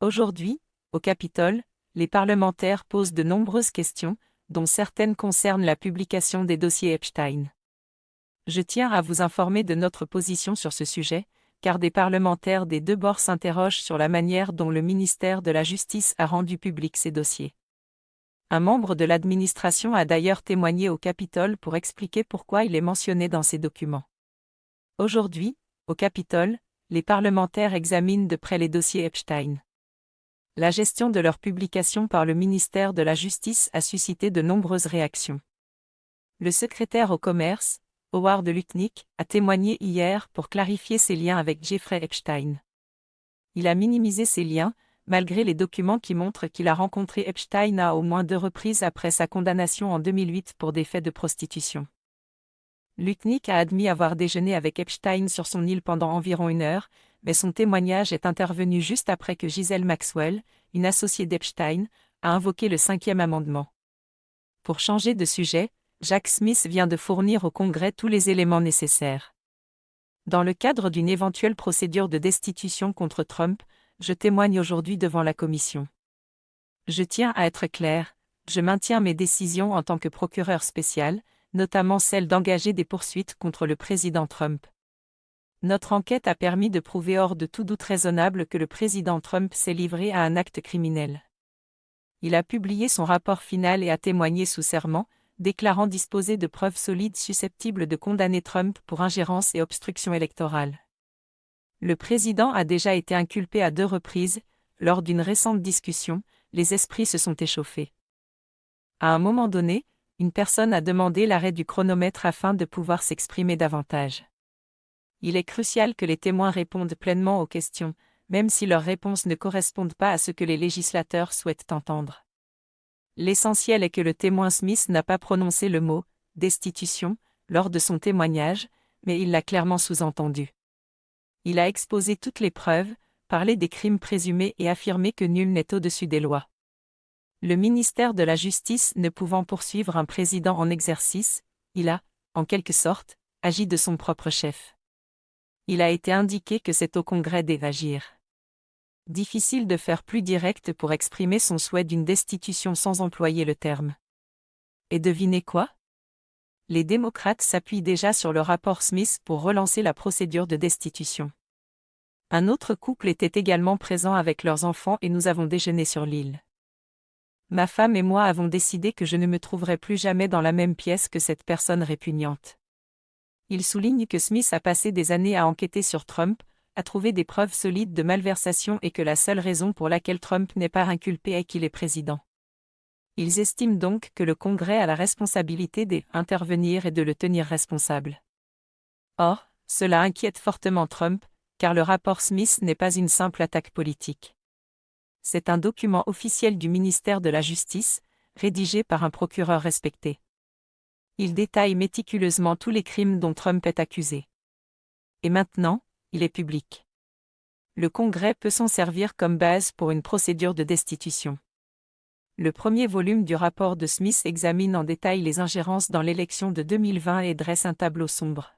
Aujourd'hui, au Capitole, les parlementaires posent de nombreuses questions, dont certaines concernent la publication des dossiers Epstein. Je tiens à vous informer de notre position sur ce sujet, car des parlementaires des deux bords s'interrogent sur la manière dont le ministère de la Justice a rendu public ces dossiers. Un membre de l'administration a d'ailleurs témoigné au Capitole pour expliquer pourquoi il est mentionné dans ces documents. Aujourd'hui, au Capitole, les parlementaires examinent de près les dossiers Epstein. La gestion de leur publication par le ministère de la Justice a suscité de nombreuses réactions. Le secrétaire au commerce, Howard Lutnick, a témoigné hier pour clarifier ses liens avec Jeffrey Epstein. Il a minimisé ces liens, malgré les documents qui montrent qu'il a rencontré Epstein à au moins 2 reprises après sa condamnation en 2008 pour des faits de prostitution. Lutnick a admis avoir déjeuné avec Epstein sur son île pendant environ 1 heure, mais son témoignage est intervenu juste après que Ghislaine Maxwell, une associée d'Epstein, a invoqué le 5e amendement. Pour changer de sujet, Jack Smith vient de fournir au Congrès tous les éléments nécessaires. Dans le cadre d'une éventuelle procédure de destitution contre Trump, je témoigne aujourd'hui devant la Commission. Je tiens à être clair, je maintiens mes décisions en tant que procureur spécial, notamment celle d'engager des poursuites contre le président Trump. Notre enquête a permis de prouver hors de tout doute raisonnable que le président Trump s'est livré à un acte criminel. Il a publié son rapport final et a témoigné sous serment, déclarant disposer de preuves solides susceptibles de condamner Trump pour ingérence et obstruction électorale. Le président a déjà été inculpé à 2 reprises. Lors d'une récente discussion, les esprits se sont échauffés. À un moment donné, une personne a demandé l'arrêt du chronomètre afin de pouvoir s'exprimer davantage. Il est crucial que les témoins répondent pleinement aux questions, même si leurs réponses ne correspondent pas à ce que les législateurs souhaitent entendre. L'essentiel est que le témoin Smith n'a pas prononcé le mot « destitution » lors de son témoignage, mais il l'a clairement sous-entendu. Il a exposé toutes les preuves, parlé des crimes présumés et affirmé que nul n'est au-dessus des lois. Le ministère de la Justice ne pouvant poursuivre un président en exercice, il a, en quelque sorte, agi de son propre chef. Il a été indiqué que c'est au Congrès d'agir. Difficile de faire plus direct pour exprimer son souhait d'une destitution sans employer le terme. Et devinez quoi? Les démocrates s'appuient déjà sur le rapport Smith pour relancer la procédure de destitution. Un autre couple était également présent avec leurs enfants et nous avons déjeuné sur l'île. Ma femme et moi avons décidé que je ne me trouverais plus jamais dans la même pièce que cette personne répugnante. Il souligne que Smith a passé des années à enquêter sur Trump, à trouver des preuves solides de malversation et que la seule raison pour laquelle Trump n'est pas inculpé est qu'il est président. Ils estiment donc que le Congrès a la responsabilité d'intervenir et de le tenir responsable. Or, cela inquiète fortement Trump, car le rapport Smith n'est pas une simple attaque politique. C'est un document officiel du ministère de la Justice, rédigé par un procureur respecté. Il détaille méticuleusement tous les crimes dont Trump est accusé. Et maintenant, il est public. Le Congrès peut s'en servir comme base pour une procédure de destitution. Le premier volume du rapport de Smith examine en détail les ingérences dans l'élection de 2020 et dresse un tableau sombre.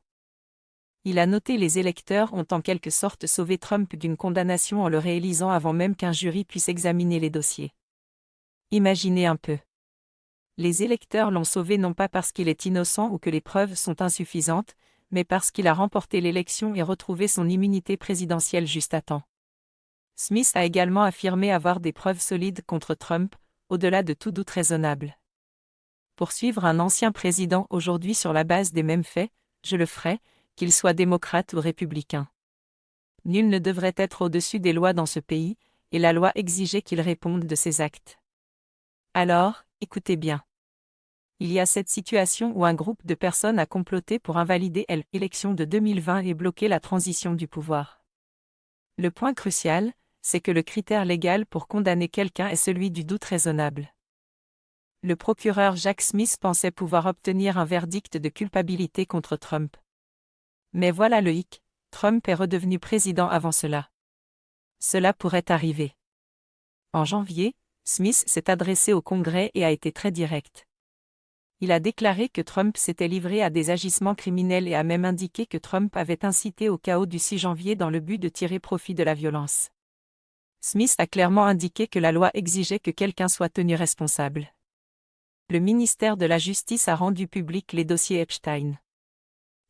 Il a noté les électeurs ont en quelque sorte sauvé Trump d'une condamnation en le réélisant avant même qu'un jury puisse examiner les dossiers. Imaginez un peu. Les électeurs l'ont sauvé non pas parce qu'il est innocent ou que les preuves sont insuffisantes, mais parce qu'il a remporté l'élection et retrouvé son immunité présidentielle juste à temps. Smith a également affirmé avoir des preuves solides contre Trump, au-delà de tout doute raisonnable. Poursuivre un ancien président aujourd'hui sur la base des mêmes faits, je le ferai, qu'il soit démocrate ou républicain. Nul ne devrait être au-dessus des lois dans ce pays, et la loi exigeait qu'il réponde de ses actes. Alors, écoutez bien. Il y a cette situation où un groupe de personnes a comploté pour invalider l'élection de 2020 et bloquer la transition du pouvoir. Le point crucial, c'est que le critère légal pour condamner quelqu'un est celui du doute raisonnable. Le procureur Jack Smith pensait pouvoir obtenir un verdict de culpabilité contre Trump. Mais voilà le hic, Trump est redevenu président avant cela. Cela pourrait arriver. En janvier, Smith s'est adressé au Congrès et a été très direct. Il a déclaré que Trump s'était livré à des agissements criminels et a même indiqué que Trump avait incité au chaos du 6 janvier dans le but de tirer profit de la violence. Smith a clairement indiqué que la loi exigeait que quelqu'un soit tenu responsable. Le ministère de la Justice a rendu public les dossiers Epstein.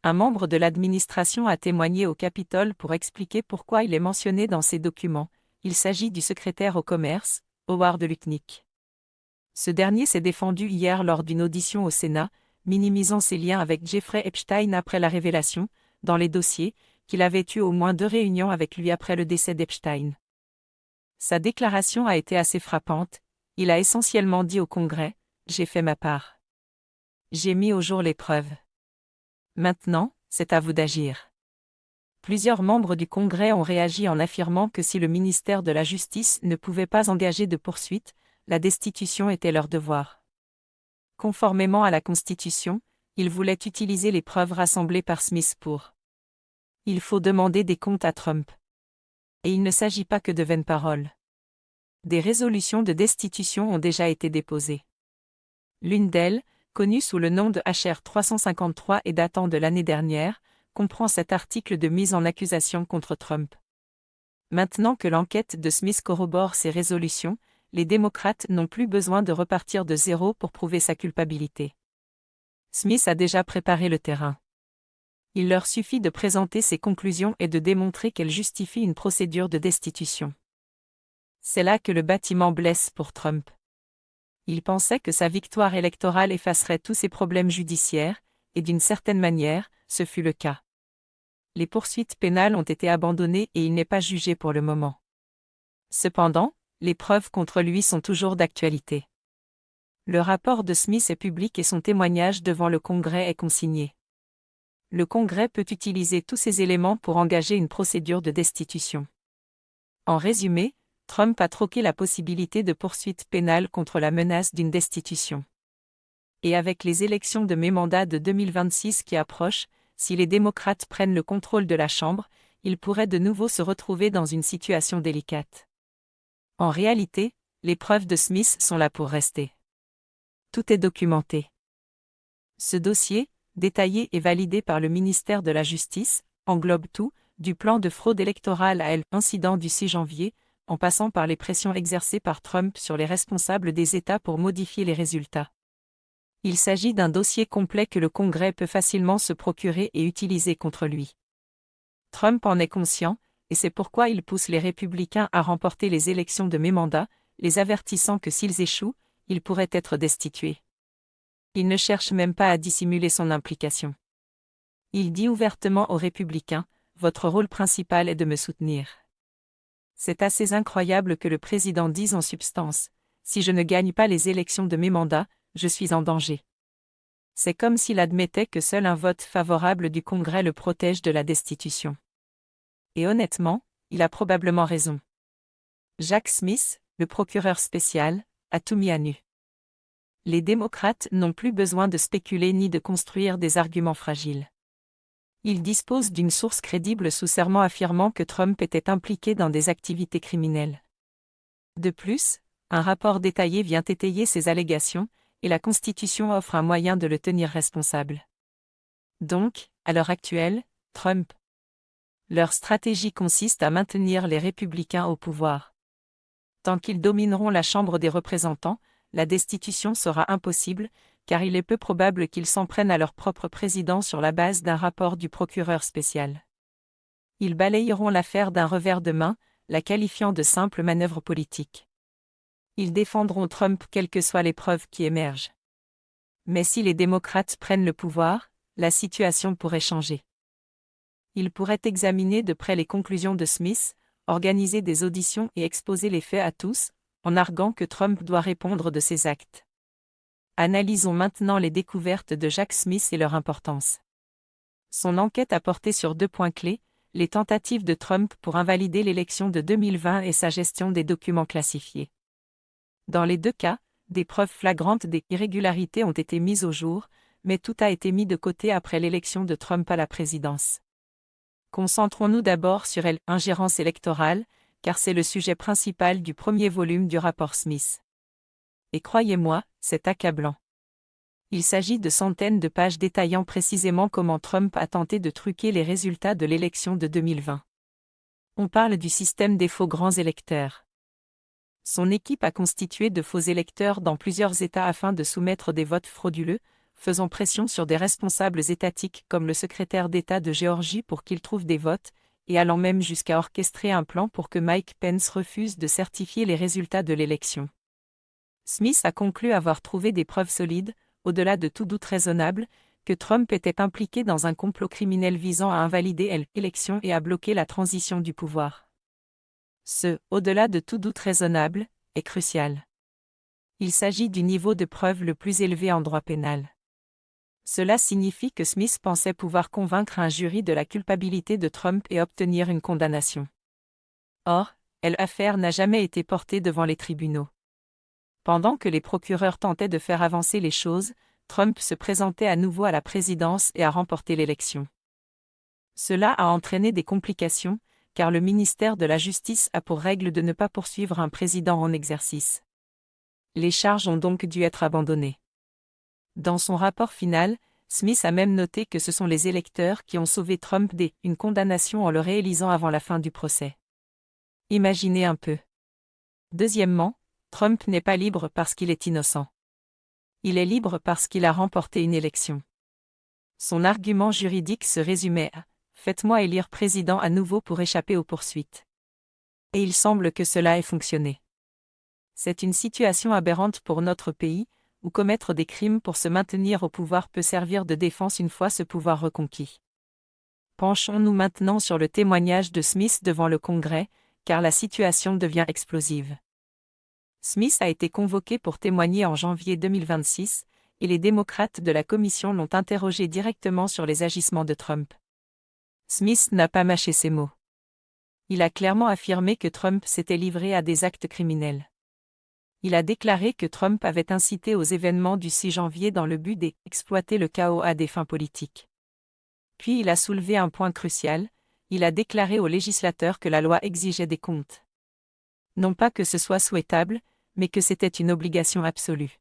Un membre de l'administration a témoigné au Capitole pour expliquer pourquoi il est mentionné dans ces documents. Il s'agit du secrétaire au commerce, Howard Lutnick. Ce dernier s'est défendu hier lors d'une audition au Sénat, minimisant ses liens avec Jeffrey Epstein après la révélation, dans les dossiers, qu'il avait eu au moins 2 réunions avec lui après le décès d'Epstein. Sa déclaration a été assez frappante. Il a essentiellement dit au Congrès : « J'ai fait ma part. J'ai mis au jour les preuves. Maintenant, c'est à vous d'agir. » Plusieurs membres du Congrès ont réagi en affirmant que si le ministère de la Justice ne pouvait pas engager de poursuite, la destitution était leur devoir. Conformément à la Constitution, ils voulaient utiliser les preuves rassemblées par Smith pour. Il faut demander des comptes à Trump. Et il ne s'agit pas que de vaines paroles. Des résolutions de destitution ont déjà été déposées. L'une d'elles, connue sous le nom de HR 353 et datant de l'année dernière, comprend cet article de mise en accusation contre Trump. Maintenant que l'enquête de Smith corrobore ces résolutions, les démocrates n'ont plus besoin de repartir de zéro pour prouver sa culpabilité. Smith a déjà préparé le terrain. Il leur suffit de présenter ses conclusions et de démontrer qu'elles justifient une procédure de destitution. C'est là que le bâtiment blesse pour Trump. Il pensait que sa victoire électorale effacerait tous ses problèmes judiciaires, et d'une certaine manière, ce fut le cas. Les poursuites pénales ont été abandonnées et il n'est pas jugé pour le moment. Cependant, les preuves contre lui sont toujours d'actualité. Le rapport de Smith est public et son témoignage devant le Congrès est consigné. Le Congrès peut utiliser tous ces éléments pour engager une procédure de destitution. En résumé, Trump a troqué la possibilité de poursuite pénale contre la menace d'une destitution. Et avec les élections de mi-mandat de 2026 qui approchent, si les démocrates prennent le contrôle de la Chambre, il pourrait de nouveau se retrouver dans une situation délicate. En réalité, les preuves de Smith sont là pour rester. Tout est documenté. Ce dossier, détaillé et validé par le ministère de la Justice, englobe tout, du plan de fraude électorale à l'incident du 6 janvier, en passant par les pressions exercées par Trump sur les responsables des États pour modifier les résultats. Il s'agit d'un dossier complet que le Congrès peut facilement se procurer et utiliser contre lui. Trump en est conscient, et c'est pourquoi il pousse les républicains à remporter les élections de mi-mandat, les avertissant que s'ils échouent, ils pourraient être destitués. Il ne cherche même pas à dissimuler son implication. Il dit ouvertement aux républicains : « Votre rôle principal est de me soutenir. » C'est assez incroyable que le président dise en substance : « Si je ne gagne pas les élections de mi-mandat, je suis en danger. » C'est comme s'il admettait que seul un vote favorable du Congrès le protège de la destitution. Et honnêtement, il a probablement raison. Jack Smith, le procureur spécial, a tout mis à nu. Les démocrates n'ont plus besoin de spéculer ni de construire des arguments fragiles. Ils disposent d'une source crédible sous serment affirmant que Trump était impliqué dans des activités criminelles. De plus, un rapport détaillé vient étayer ces allégations, et la Constitution offre un moyen de le tenir responsable. Donc, à l'heure actuelle, Trump. Leur stratégie consiste à maintenir les républicains au pouvoir. Tant qu'ils domineront la Chambre des représentants, la destitution sera impossible, car il est peu probable qu'ils s'en prennent à leur propre président sur la base d'un rapport du procureur spécial. Ils balayeront l'affaire d'un revers de main, la qualifiant de simple manœuvre politique. Ils défendront Trump quelles que soient les preuves qui émergent. Mais si les démocrates prennent le pouvoir, la situation pourrait changer. Ils pourraient examiner de près les conclusions de Smith, organiser des auditions et exposer les faits à tous, en arguant que Trump doit répondre de ses actes. Analysons maintenant les découvertes de Jack Smith et leur importance. Son enquête a porté sur 2 points clés, les tentatives de Trump pour invalider l'élection de 2020 et sa gestion des documents classifiés. Dans les 2 cas, des preuves flagrantes des irrégularités ont été mises au jour, mais tout a été mis de côté après l'élection de Trump à la présidence. Concentrons-nous d'abord sur l'ingérence électorale, car c'est le sujet principal du premier volume du rapport Smith. Et croyez-moi, c'est accablant. Il s'agit de centaines de pages détaillant précisément comment Trump a tenté de truquer les résultats de l'élection de 2020. On parle du système des faux grands électeurs. Son équipe a constitué de faux électeurs dans plusieurs États afin de soumettre des votes frauduleux, faisant pression sur des responsables étatiques comme le secrétaire d'État de Géorgie pour qu'il trouve des votes, et allant même jusqu'à orchestrer un plan pour que Mike Pence refuse de certifier les résultats de l'élection. Smith a conclu avoir trouvé des preuves solides, au-delà de tout doute raisonnable, que Trump était impliqué dans un complot criminel visant à invalider l'élection et à bloquer la transition du pouvoir. Ce « au-delà de tout doute raisonnable » est crucial. Il s'agit du niveau de preuve le plus élevé en droit pénal. Cela signifie que Smith pensait pouvoir convaincre un jury de la culpabilité de Trump et obtenir une condamnation. Or, l'affaire n'a jamais été portée devant les tribunaux. Pendant que les procureurs tentaient de faire avancer les choses, Trump se présentait à nouveau à la présidence et a remporté l'élection. Cela a entraîné des complications, car le ministère de la Justice a pour règle de ne pas poursuivre un président en exercice. Les charges ont donc dû être abandonnées. Dans son rapport final, Smith a même noté que ce sont les électeurs qui ont sauvé Trump d'une condamnation en le réélisant avant la fin du procès. Imaginez un peu. Deuxièmement, Trump n'est pas libre parce qu'il est innocent. Il est libre parce qu'il a remporté une élection. Son argument juridique se résumait à « Faites-moi élire président à nouveau pour échapper aux poursuites ». Et il semble que cela ait fonctionné. C'est une situation aberrante pour notre pays, où commettre des crimes pour se maintenir au pouvoir peut servir de défense une fois ce pouvoir reconquis. Penchons-nous maintenant sur le témoignage de Smith devant le Congrès, car la situation devient explosive. Smith a été convoqué pour témoigner en janvier 2026, et les démocrates de la commission l'ont interrogé directement sur les agissements de Trump. Smith n'a pas mâché ses mots. Il a clairement affirmé que Trump s'était livré à des actes criminels. Il a déclaré que Trump avait incité aux événements du 6 janvier dans le but d'exploiter le chaos à des fins politiques. Puis il a soulevé un point crucial, il a déclaré aux législateurs que la loi exigeait des comptes. Non pas que ce soit souhaitable, mais que c'était une obligation absolue.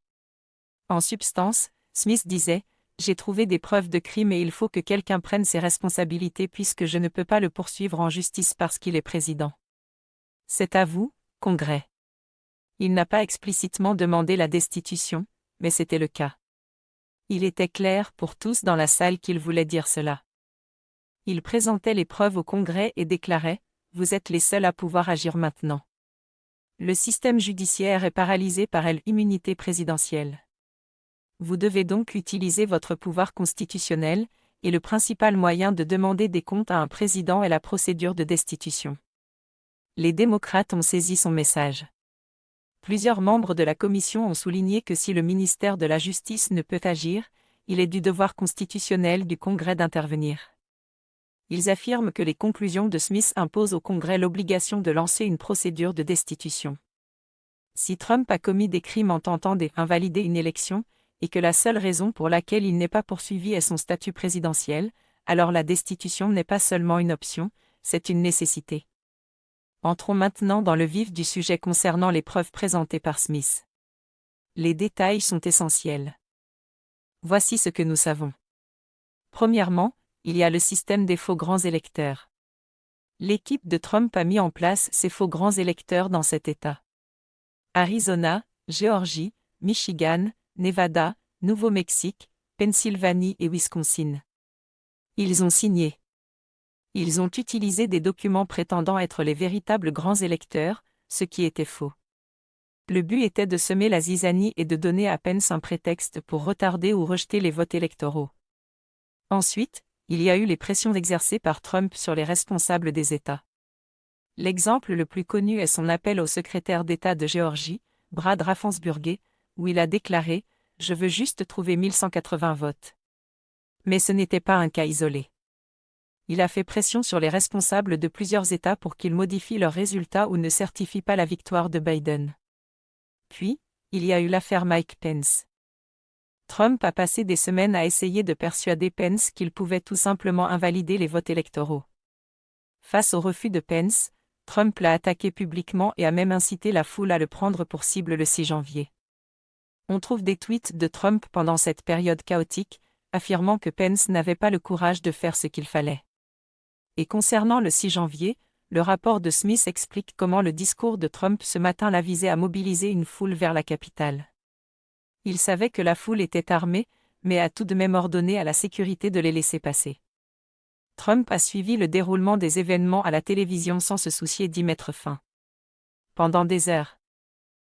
En substance, Smith disait « J'ai trouvé des preuves de crime et il faut que quelqu'un prenne ses responsabilités puisque je ne peux pas le poursuivre en justice parce qu'il est président. C'est à vous, Congrès. » Il n'a pas explicitement demandé la destitution, mais c'était le cas. Il était clair pour tous dans la salle qu'il voulait dire cela. Il présentait les preuves au Congrès et déclarait « Vous êtes les seuls à pouvoir agir maintenant. Le système judiciaire est paralysé par l'immunité présidentielle. Vous devez donc utiliser votre pouvoir constitutionnel, et le principal moyen de demander des comptes à un président est la procédure de destitution. » Les démocrates ont saisi son message. Plusieurs membres de la commission ont souligné que si le ministère de la Justice ne peut agir, il est du devoir constitutionnel du Congrès d'intervenir. Ils affirment que les conclusions de Smith imposent au Congrès l'obligation de lancer une procédure de destitution. Si Trump a commis des crimes en tentant d'invalider une élection, et que la seule raison pour laquelle il n'est pas poursuivi est son statut présidentiel, alors la destitution n'est pas seulement une option, c'est une nécessité. Entrons maintenant dans le vif du sujet concernant les preuves présentées par Smith. Les détails sont essentiels. Voici ce que nous savons. Premièrement, il y a le système des faux grands électeurs. L'équipe de Trump a mis en place ces faux grands électeurs dans cet État. Arizona, Géorgie, Michigan, Nevada, Nouveau-Mexique, Pennsylvanie et Wisconsin. Ils ont signé. Ils ont utilisé des documents prétendant être les véritables grands électeurs, ce qui était faux. Le but était de semer la zizanie et de donner à Pence un prétexte pour retarder ou rejeter les votes électoraux. Ensuite, il y a eu les pressions exercées par Trump sur les responsables des États. L'exemple le plus connu est son appel au secrétaire d'État de Géorgie, Brad Raffensperger, où il a déclaré « Je veux juste trouver 1180 votes ». Mais ce n'était pas un cas isolé. Il a fait pression sur les responsables de plusieurs États pour qu'ils modifient leurs résultats ou ne certifient pas la victoire de Biden. Puis, il y a eu l'affaire Mike Pence. Trump a passé des semaines à essayer de persuader Pence qu'il pouvait tout simplement invalider les votes électoraux. Face au refus de Pence, Trump l'a attaqué publiquement et a même incité la foule à le prendre pour cible le 6 janvier. On trouve des tweets de Trump pendant cette période chaotique, affirmant que Pence n'avait pas le courage de faire ce qu'il fallait. Et concernant le 6 janvier, le rapport de Smith explique comment le discours de Trump ce matin-là visait à mobiliser une foule vers la capitale. Il savait que la foule était armée, mais a tout de même ordonné à la sécurité de les laisser passer. Trump a suivi le déroulement des événements à la télévision sans se soucier d'y mettre fin. Pendant des heures.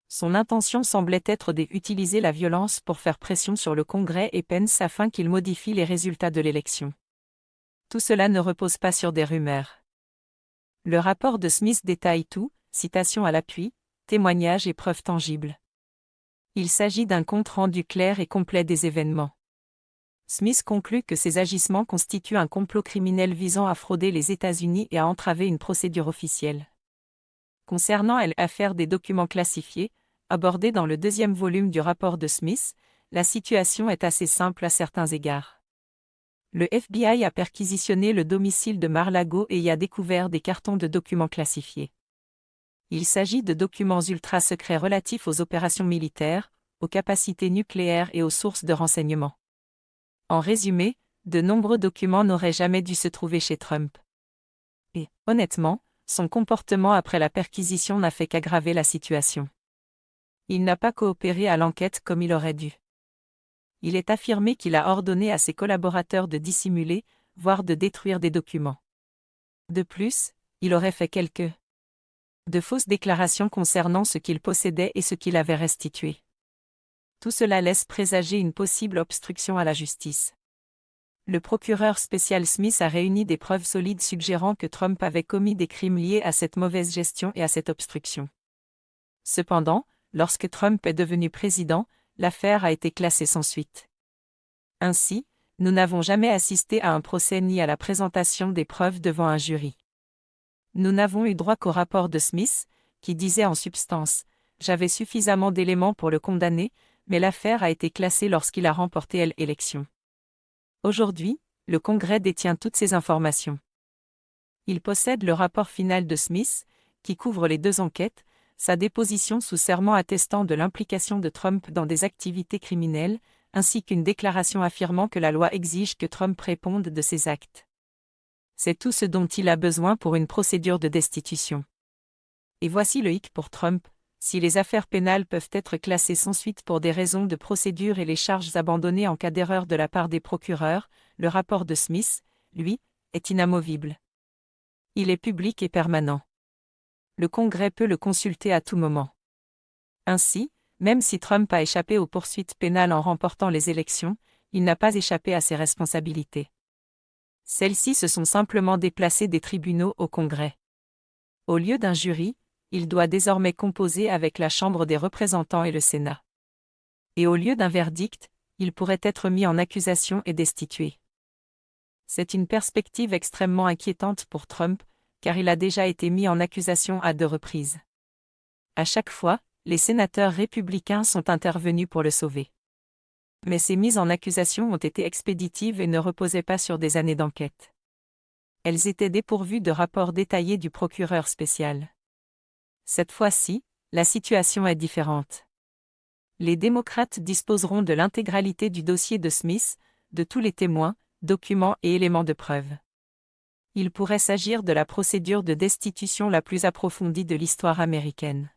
Son intention semblait être d'utiliser la violence pour faire pression sur le Congrès et Pence afin qu'il modifie les résultats de l'élection. Tout cela ne repose pas sur des rumeurs. Le rapport de Smith détaille tout, citations à l'appui, témoignages et preuves tangibles. Il s'agit d'un compte-rendu clair et complet des événements. Smith conclut que ces agissements constituent un complot criminel visant à frauder les États-Unis et à entraver une procédure officielle. Concernant l'affaire des documents classifiés, abordée dans le 2e volume du rapport de Smith, la situation est assez simple à certains égards. Le FBI a perquisitionné le domicile de Mar-a-Lago et y a découvert des cartons de documents classifiés. Il s'agit de documents ultra-secrets relatifs aux opérations militaires, aux capacités nucléaires et aux sources de renseignement. En résumé, de nombreux documents n'auraient jamais dû se trouver chez Trump. Et, honnêtement, son comportement après la perquisition n'a fait qu'aggraver la situation. Il n'a pas coopéré à l'enquête comme il aurait dû. Il est affirmé qu'il a ordonné à ses collaborateurs de dissimuler, voire de détruire des documents. De plus, il aurait fait de fausses déclarations concernant ce qu'il possédait et ce qu'il avait restitué. Tout cela laisse présager une possible obstruction à la justice. Le procureur spécial Smith a réuni des preuves solides suggérant que Trump avait commis des crimes liés à cette mauvaise gestion et à cette obstruction. Cependant, lorsque Trump est devenu président, l'affaire a été classée sans suite. Ainsi, nous n'avons jamais assisté à un procès ni à la présentation des preuves devant un jury. Nous n'avons eu droit qu'au rapport de Smith, qui disait en substance « J'avais suffisamment d'éléments pour le condamner, mais l'affaire a été classée lorsqu'il a remporté l'élection. » Aujourd'hui, le Congrès détient toutes ces informations. Il possède le rapport final de Smith, qui couvre les 2 enquêtes, sa déposition sous serment attestant de l'implication de Trump dans des activités criminelles, ainsi qu'une déclaration affirmant que la loi exige que Trump réponde de ses actes. C'est tout ce dont il a besoin pour une procédure de destitution. Et voici le hic pour Trump. Si les affaires pénales peuvent être classées sans suite pour des raisons de procédure et les charges abandonnées en cas d'erreur de la part des procureurs, le rapport de Smith, lui, est inamovible. Il est public et permanent. Le Congrès peut le consulter à tout moment. Ainsi, même si Trump a échappé aux poursuites pénales en remportant les élections, il n'a pas échappé à ses responsabilités. Celles-ci se sont simplement déplacées des tribunaux au Congrès. Au lieu d'un jury, il doit désormais composer avec la Chambre des représentants et le Sénat. Et au lieu d'un verdict, il pourrait être mis en accusation et destitué. C'est une perspective extrêmement inquiétante pour Trump, car il a déjà été mis en accusation à 2 reprises. À chaque fois, les sénateurs républicains sont intervenus pour le sauver. Mais ces mises en accusation ont été expéditives et ne reposaient pas sur des années d'enquête. Elles étaient dépourvues de rapports détaillés du procureur spécial. Cette fois-ci, la situation est différente. Les démocrates disposeront de l'intégralité du dossier de Smith, de tous les témoins, documents et éléments de preuve. Il pourrait s'agir de la procédure de destitution la plus approfondie de l'histoire américaine.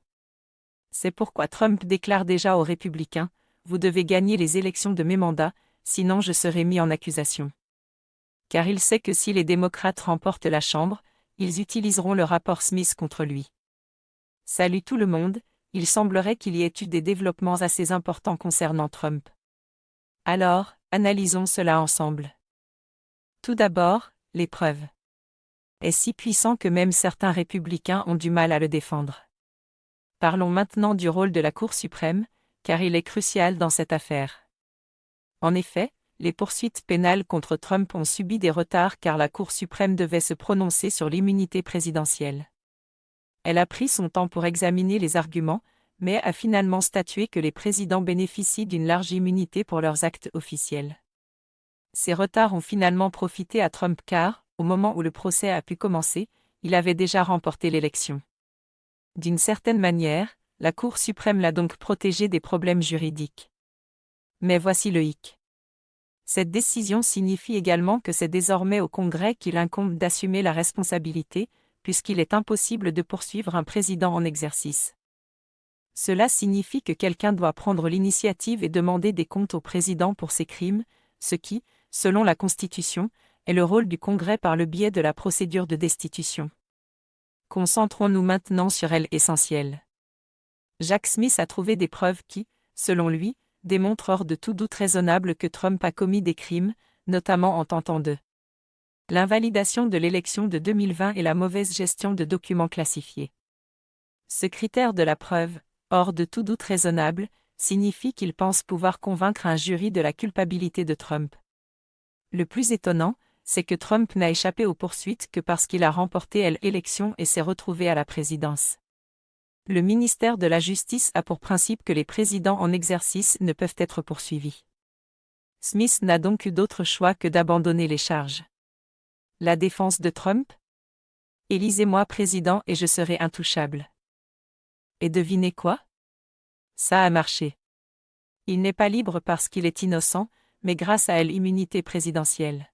C'est pourquoi Trump déclare déjà aux républicains « Vous devez gagner les élections de mes mandats, sinon je serai mis en accusation. » Car il sait que si les démocrates remportent la Chambre, ils utiliseront le rapport Smith contre lui. Salut tout le monde, il semblerait qu'il y ait eu des développements assez importants concernant Trump. Alors, analysons cela ensemble. Tout d'abord, les preuves. Est si puissant que même certains républicains ont du mal à le défendre. Parlons maintenant du rôle de la Cour suprême, car il est crucial dans cette affaire. En effet, les poursuites pénales contre Trump ont subi des retards car la Cour suprême devait se prononcer sur l'immunité présidentielle. Elle a pris son temps pour examiner les arguments, mais a finalement statué que les présidents bénéficient d'une large immunité pour leurs actes officiels. Ces retards ont finalement profité à Trump car, au moment où le procès a pu commencer, il avait déjà remporté l'élection. D'une certaine manière, la Cour suprême l'a donc protégé des problèmes juridiques. Mais voici le hic. Cette décision signifie également que c'est désormais au Congrès qu'il incombe d'assumer la responsabilité, puisqu'il est impossible de poursuivre un président en exercice. Cela signifie que quelqu'un doit prendre l'initiative et demander des comptes au président pour ses crimes, ce qui, selon la Constitution, est le rôle du Congrès par le biais de la procédure de destitution. Concentrons-nous maintenant sur l'essentiel. Jack Smith a trouvé des preuves qui, selon lui, démontrent hors de tout doute raisonnable que Trump a commis des crimes, notamment en tentant de l'invalidation de l'élection de 2020 et la mauvaise gestion de documents classifiés. Ce critère de la preuve, hors de tout doute raisonnable, signifie qu'il pense pouvoir convaincre un jury de la culpabilité de Trump. Le plus étonnant, c'est que Trump n'a échappé aux poursuites que parce qu'il a remporté l'élection et s'est retrouvé à la présidence. Le ministère de la Justice a pour principe que les présidents en exercice ne peuvent être poursuivis. Smith n'a donc eu d'autre choix que d'abandonner les charges. La défense de Trump ? Élisez-moi président et je serai intouchable. Et devinez quoi ? Ça a marché. Il n'est pas libre parce qu'il est innocent, mais grâce à l'immunité présidentielle.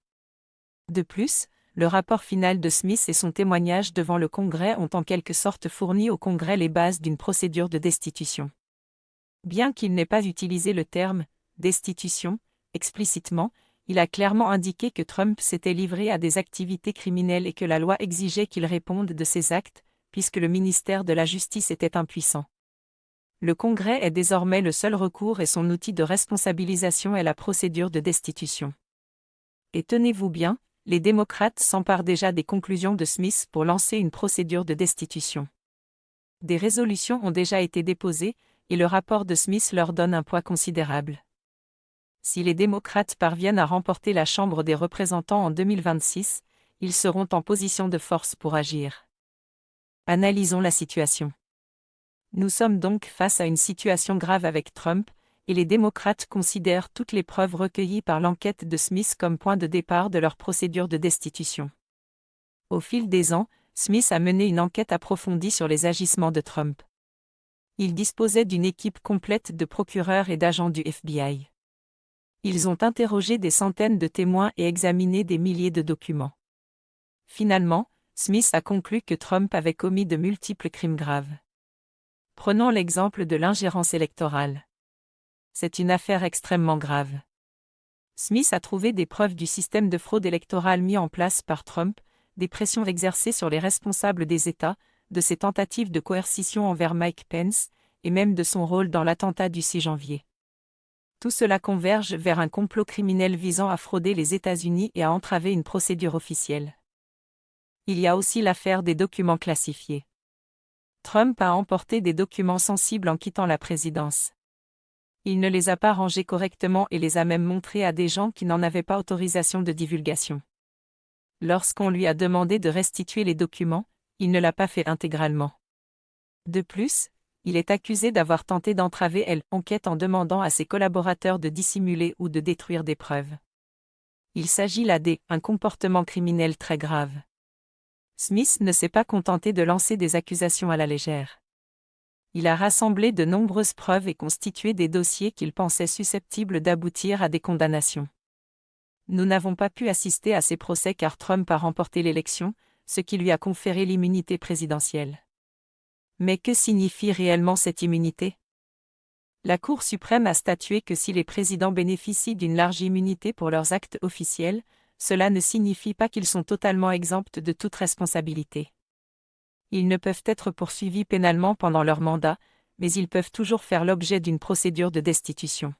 De plus, le rapport final de Smith et son témoignage devant le Congrès ont en quelque sorte fourni au Congrès les bases d'une procédure de destitution. Bien qu'il n'ait pas utilisé le terme « destitution » explicitement, il a clairement indiqué que Trump s'était livré à des activités criminelles et que la loi exigeait qu'il réponde de ses actes, puisque le ministère de la Justice était impuissant. Le Congrès est désormais le seul recours et son outil de responsabilisation est la procédure de destitution. Et tenez-vous bien, les démocrates s'emparent déjà des conclusions de Smith pour lancer une procédure de destitution. Des résolutions ont déjà été déposées, et le rapport de Smith leur donne un poids considérable. Si les démocrates parviennent à remporter la Chambre des représentants en 2026, ils seront en position de force pour agir. Analysons la situation. Nous sommes donc face à une situation grave avec Trump, et les démocrates considèrent toutes les preuves recueillies par l'enquête de Smith comme point de départ de leur procédure de destitution. Au fil des ans, Smith a mené une enquête approfondie sur les agissements de Trump. Il disposait d'une équipe complète de procureurs et d'agents du FBI. Ils ont interrogé des centaines de témoins et examiné des milliers de documents. Finalement, Smith a conclu que Trump avait commis de multiples crimes graves. Prenons l'exemple de l'ingérence électorale. C'est une affaire extrêmement grave. Smith a trouvé des preuves du système de fraude électorale mis en place par Trump, des pressions exercées sur les responsables des États, de ses tentatives de coercition envers Mike Pence, et même de son rôle dans l'attentat du 6 janvier. Tout cela converge vers un complot criminel visant à frauder les États-Unis et à entraver une procédure officielle. Il y a aussi l'affaire des documents classifiés. Trump a emporté des documents sensibles en quittant la présidence. Il ne les a pas rangés correctement et les a même montrés à des gens qui n'en avaient pas autorisation de divulgation. Lorsqu'on lui a demandé de restituer les documents, il ne l'a pas fait intégralement. De plus, il est accusé d'avoir tenté d'entraver l'enquête en demandant à ses collaborateurs de dissimuler ou de détruire des preuves. Il s'agit là d'un comportement criminel très grave. Smith ne s'est pas contenté de lancer des accusations à la légère. Il a rassemblé de nombreuses preuves et constitué des dossiers qu'il pensait susceptibles d'aboutir à des condamnations. Nous n'avons pas pu assister à ces procès car Trump a remporté l'élection, ce qui lui a conféré l'immunité présidentielle. Mais que signifie réellement cette immunité ? La Cour suprême a statué que si les présidents bénéficient d'une large immunité pour leurs actes officiels, cela ne signifie pas qu'ils sont totalement exempts de toute responsabilité. Ils ne peuvent être poursuivis pénalement pendant leur mandat, mais ils peuvent toujours faire l'objet d'une procédure de destitution.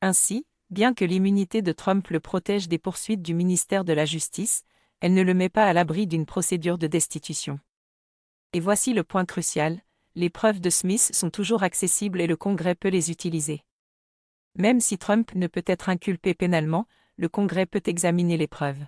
Ainsi, bien que l'immunité de Trump le protège des poursuites du ministère de la Justice, elle ne le met pas à l'abri d'une procédure de destitution. Et voici le point crucial, les preuves de Smith sont toujours accessibles et le Congrès peut les utiliser. Même si Trump ne peut être inculpé pénalement, le Congrès peut examiner les preuves.